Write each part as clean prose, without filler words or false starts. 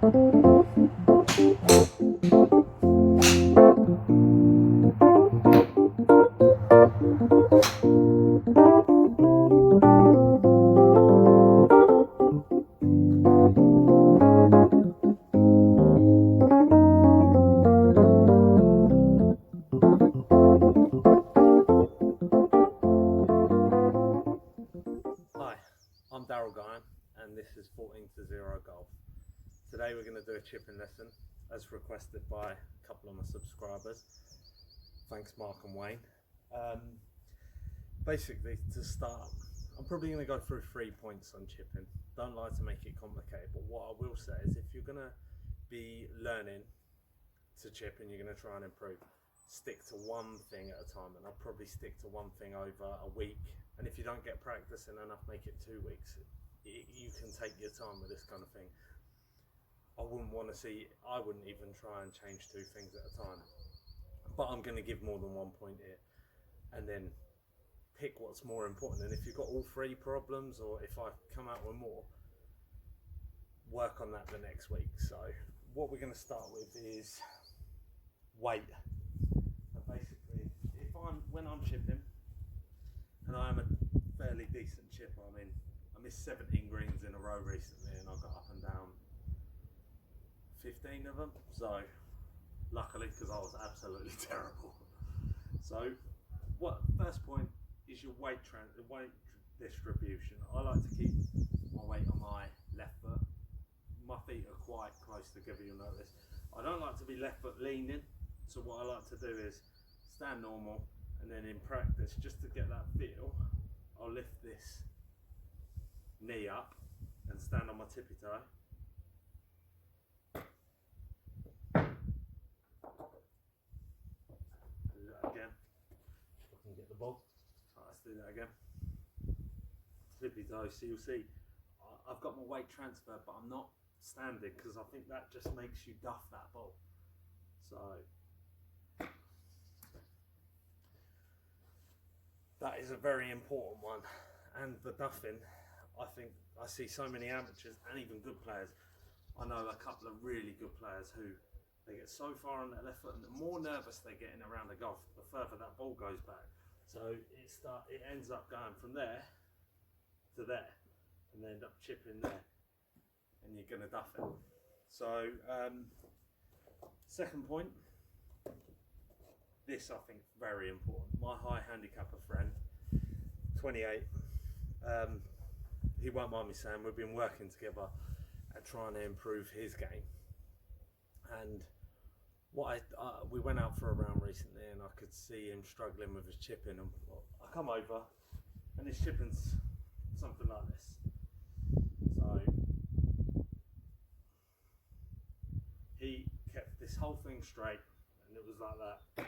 Hi, I'm Daryl Guyan and this is 14-0 Golf. Today we're going to do a chipping lesson as requested by a couple of my subscribers. Thanks Mark and Wayne. Basically to start, I'm probably going to go through 3 points on chipping. Don't like to make it complicated, but what I will say is if you're going to be learning to chip and you're going to try and improve, stick to one thing at a time, and I'll probably stick to one thing over a week. And if you don't get practicing enough, make it 2 weeks. You can take your time with this kind of thing. I wouldn't even try and change 2 things at a time. But I'm going to give more than 1 point here, and then pick what's more important. And if you've got all 3 problems, or if I come out with more, work on that the next week. So what we're going to start with is weight. And basically, when I'm chipping, and I'm a fairly decent chipper. I mean, I missed 17 greens in a row recently, and I got up and down 15 of them. So, luckily, because I was absolutely terrible. So, first point is your weight distribution. I like to keep my weight on my left foot. My feet are quite close together, you'll notice. I don't like to be left foot leaning. So what I like to do is stand normal, and then in practice, just to get that feel, I'll lift this knee up and stand on my tippy toe. Do that again. If I can get the ball. Right, let's do that again. Tippy toe. So you'll see, I've got my weight transferred, but I'm not standing because I think that just makes you duff that ball. So that is a very important one. And the duffing, I think I see so many amateurs and even good players. I know a couple of really good players who they get so far on their left foot, and the more nervous they get in around the golf, the further that ball goes back. So it ends up going from there to there, and they end up chipping there, and you're going to duff it. So second point, this I think very important. My high handicapper friend, 28, he won't mind me saying we've been working together at trying to improve his game. And we went out for a round recently, and I could see him struggling with his chipping. And I come over, and his chipping's something like this. So he kept this whole thing straight, and it was like that.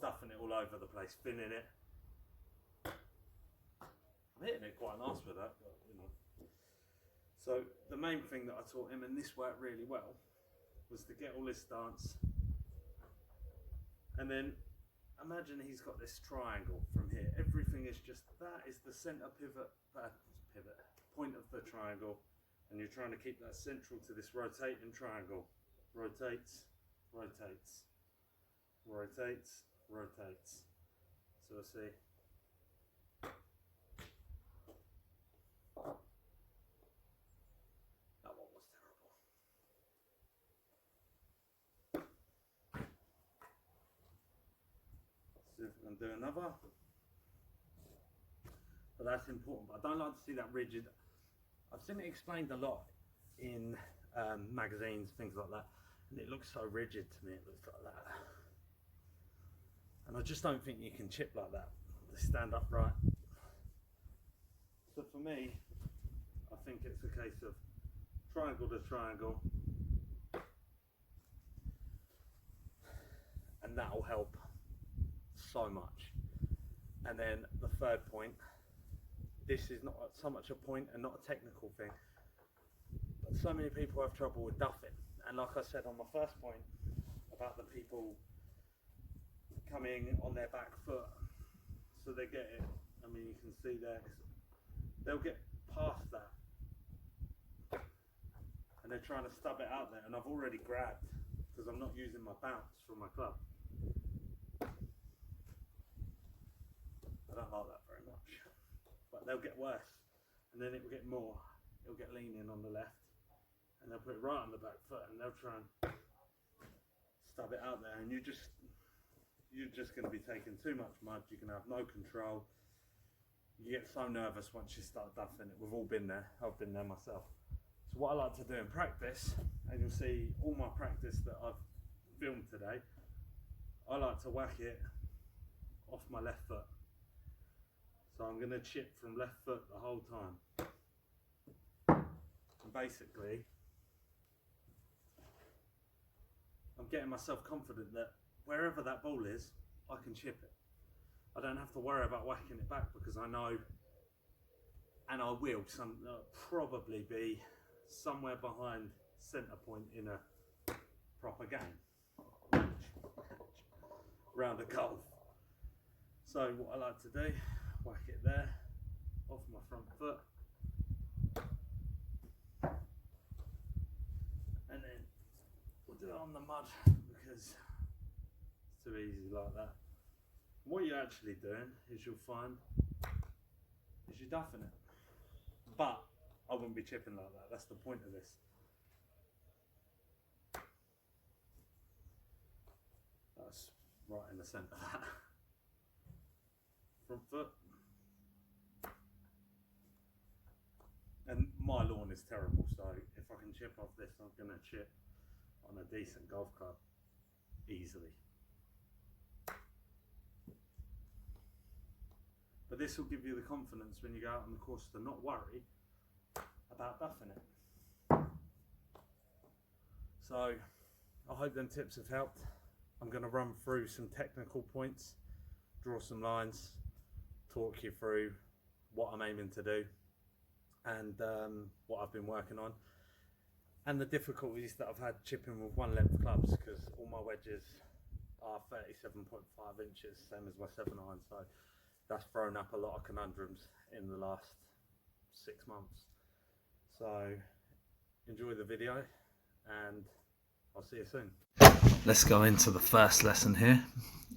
Duffing it all over the place, spinning it. I'm hitting it quite nice with that, but you know. So the main thing that I taught him, and this worked really well, was to get all his stance, and then imagine he's got this triangle from here. Everything is just, that is the center pivot point of the triangle, and you're trying to keep that central to this rotating triangle. Rotates, rotates, rotates, rotates. So we'll see. That one was terrible. See if we can do another. But that's important. But I don't like to see that rigid. I've seen it explained a lot in magazines, things like that, and it looks so rigid to me. It looks like that. And I just don't think you can chip like that. They stand upright. So for me, I think it's a case of triangle to triangle, and that'll help so much. And then the third point, this is not so much a point and not a technical thing, but so many people have trouble with duffing. And like I said on my first point about the people coming on their back foot, so they get it, I mean you can see there, they'll get past that and they're trying to stub it out there, and I've already grabbed because I'm not using my bounce from my club. I don't like that very much, but they'll get worse, and then it will get more. It'll get leaning on the left, and they'll put it right on the back foot, and they'll try and stub it out there, and you're just going to be taking too much mud. You're going to have no control. You get so nervous once you start duffing it. We've all been there. I've been there myself. So what I like to do in practice, and you'll see all my practice that I've filmed today, I like to whack it off my left foot. So I'm going to chip from left foot the whole time. And basically, I'm getting myself confident that wherever that ball is, I can chip it. I don't have to worry about whacking it back because I know, and I will, probably be somewhere behind centre point in a proper game, round a goal. So what I like to do, whack it there, off my front foot, and then we'll do it on the mud because it's too easy like that. What you're actually doing is you'll find is you're duffing it, but I wouldn't be chipping like that. That's the point of this. That's right in the centre of that. Front foot. And my lawn is terrible, so if I can chip off this, I'm going to chip on a decent golf club easily. But this will give you the confidence when you go out on the course to not worry about duffing it. So I hope them tips have helped. I'm going to run through some technical points, draw some lines, talk you through what I'm aiming to do and what I've been working on, and the difficulties that I've had chipping with one length clubs, because all my wedges are 37.5 inches, same as my 7-iron, so that's thrown up a lot of conundrums in the last 6 months. So enjoy the video and I'll see you soon. Let's go into the first lesson here.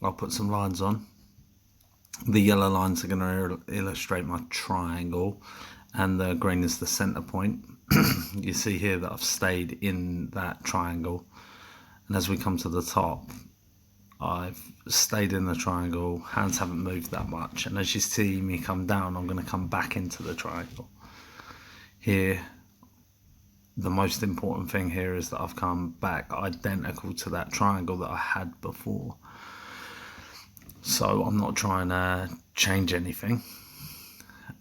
I'll put some lines on. The yellow lines are going to illustrate my triangle and the green is the center point. You see here that I've stayed in that triangle, and as we come to the top, I've stayed in the triangle, hands haven't moved that much, and as you see me come down, I'm going to come back into the triangle. Here, the most important thing here is that I've come back identical to that triangle that I had before. So I'm not trying to change anything.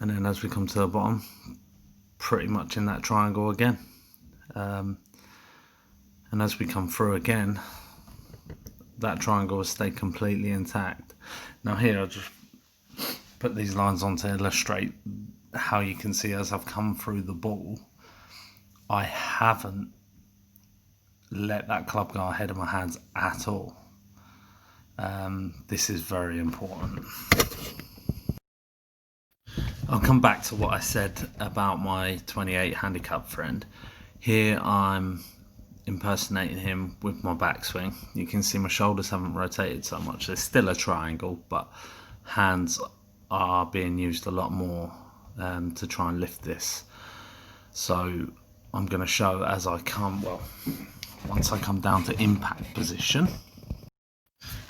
And then as we come to the bottom, pretty much in that triangle again. And as we come through again, that triangle will stay completely intact. Now here I'll just put these lines on to illustrate how you can see as I've come through the ball, I haven't let that club go ahead of my hands at all. This is very important. I'll come back to what I said about my 28 handicap friend. Here I'm impersonating him with my backswing. You can see my shoulders haven't rotated so much. There's still a triangle, but hands are being used a lot more to try and lift this. So I'm going to show as I come, well, once I come down to impact position.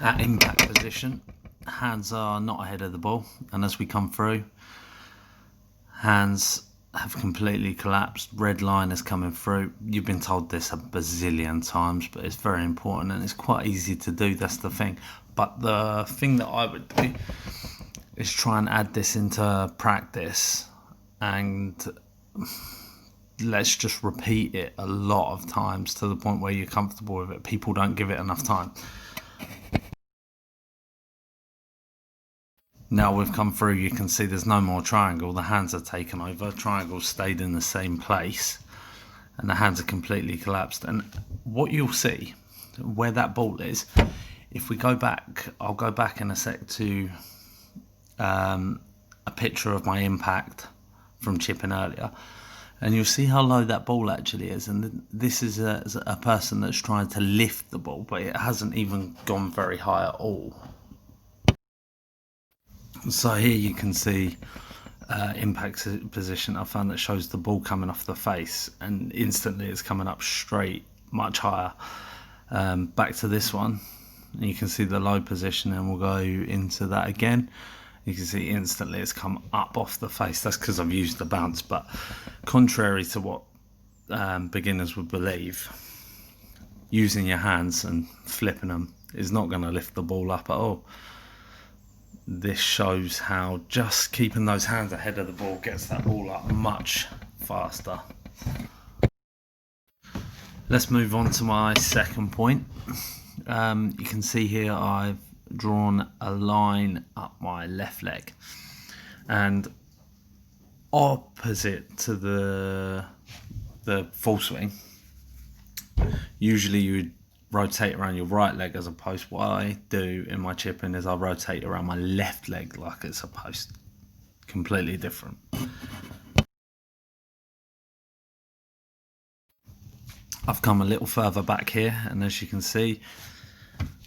At impact position, hands are not ahead of the ball, and as we come through, hands have completely collapsed. Red line is coming through. You've been told this a bazillion times, but it's very important and it's quite easy to do. That's the thing. But the thing that I would do is try and add this into practice, and let's just repeat it a lot of times to the point where you're comfortable with it. People don't give it enough time. Now we've come through, you can see there's no more triangle. The hands are taken over. Triangle stayed in the same place and the hands are completely collapsed. And what you'll see where that ball is, if we go back, I'll go back in a sec to a picture of my impact from chipping earlier. And you'll see how low that ball actually is. And this is a person that's trying to lift the ball, but it hasn't even gone very high at all. So here you can see impact position. I found that shows the ball coming off the face, and instantly it's coming up straight, much higher. Back to this one, you can see the low position, and we'll go into that again. You can see instantly it's come up off the face. That's because I've used the bounce, but contrary to what beginners would believe, using your hands and flipping them is not going to lift the ball up at all. This shows how just keeping those hands ahead of the ball gets that ball up much faster. Let's move on to my second point. You can see here I've drawn a line up my left leg, and opposite to the full swing, usually you would rotate around your right leg as a post. What I do in my chipping is I rotate around my left leg like it's a post. Completely different. I've come a little further back here, and as you can see,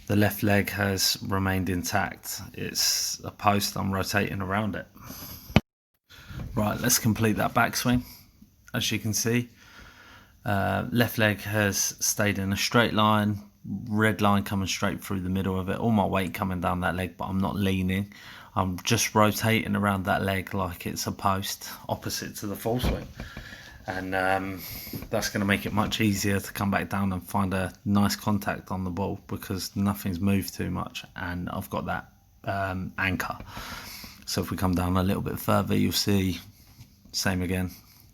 the left leg has remained intact. It's a post, I'm rotating around it. Right, let's complete that backswing. As you can see, left leg has stayed in a straight line, red line coming straight through the middle of it, all my weight coming down that leg, but I'm not leaning. I'm just rotating around that leg like it's a post, opposite to the full swing. And that's going to make it much easier to come back down and find a nice contact on the ball, because nothing's moved too much and I've got that anchor. So if we come down a little bit further, you'll see, same again,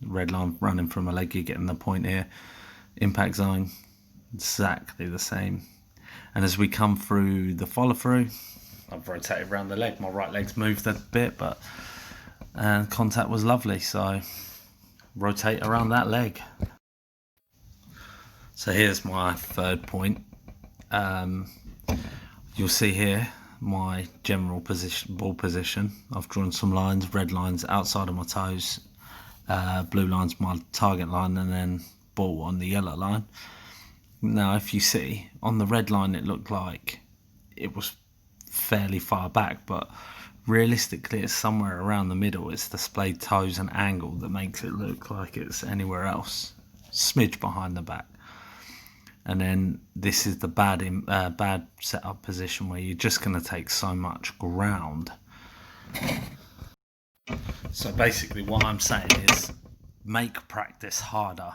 red line running from a leg, you're getting the point here. Impact zone, exactly the same. And as we come through the follow through, I've rotated around the leg, my right leg's moved a bit, but contact was lovely, so rotate around that leg. So here's my third point. You'll see here my general position, ball position. I've drawn some lines, red lines outside of my toes, blue lines my target line, and then ball on the yellow line. Now if you see on the red line, it looked like it was fairly far back, but realistically it's somewhere around the middle. It's the splayed toes and angle that makes it look like it's anywhere else, smidge behind the back. And then this is the bad setup position where you're just going to take so much ground. So basically what I'm saying is make practice harder.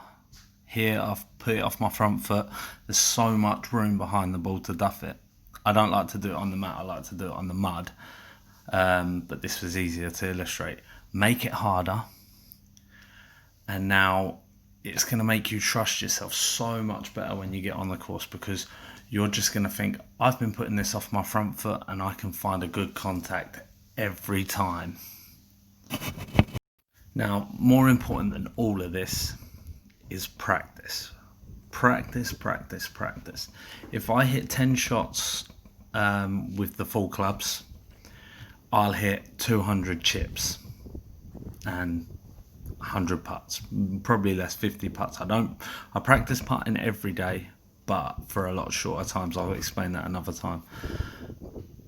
Here I've put it off my front foot. There's so much room behind the ball to duff it. I don't like to do it on the mat, I like to do it on the mud. But this was easier to illustrate. Make it harder, and now it's going to make you trust yourself so much better when you get on the course, because you're just going to think, I've been putting this off my front foot and I can find a good contact every time. Now, more important than all of this is practice. Practice, practice, practice. If I hit 10 shots with the full clubs, I'll hit 200 chips and 100 putts, probably less, 50 putts. I practice putting every day, but for a lot shorter times. I'll explain that another time.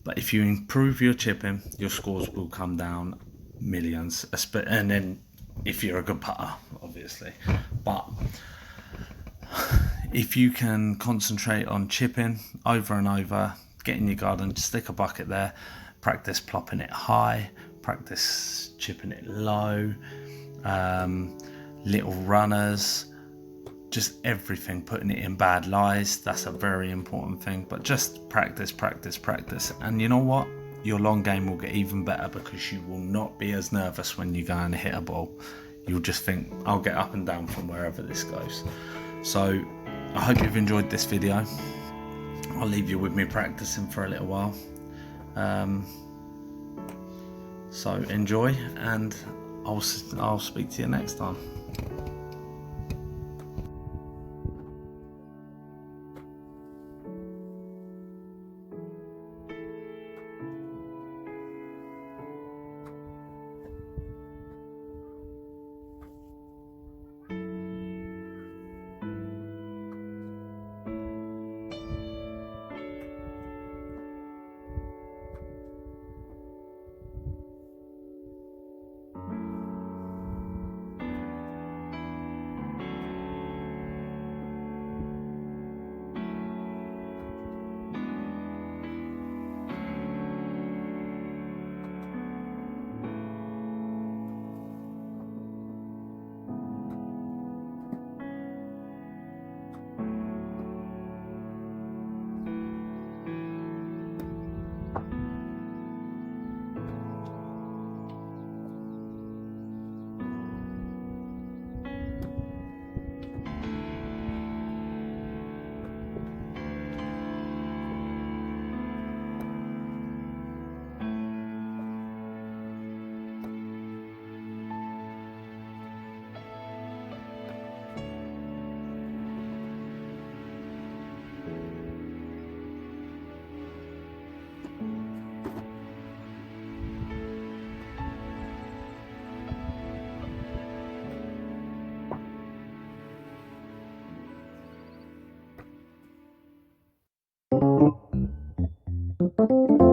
But if you improve your chipping, your scores will come down millions, and then if you're a good putter, obviously. But if you can concentrate on chipping over and over, get in your garden, stick a bucket there, practice plopping it high, practice chipping it low, little runners, just everything, putting it in bad lies. That's a very important thing. But just practice, practice, practice, and you know what, your long game will get even better, because you will not be as nervous when you go and hit a ball. You'll just think, I'll get up and down from wherever this goes. So I hope you've enjoyed this video. I'll leave you with me practicing for a little while. So enjoy, and I'll speak to you next time. Bye.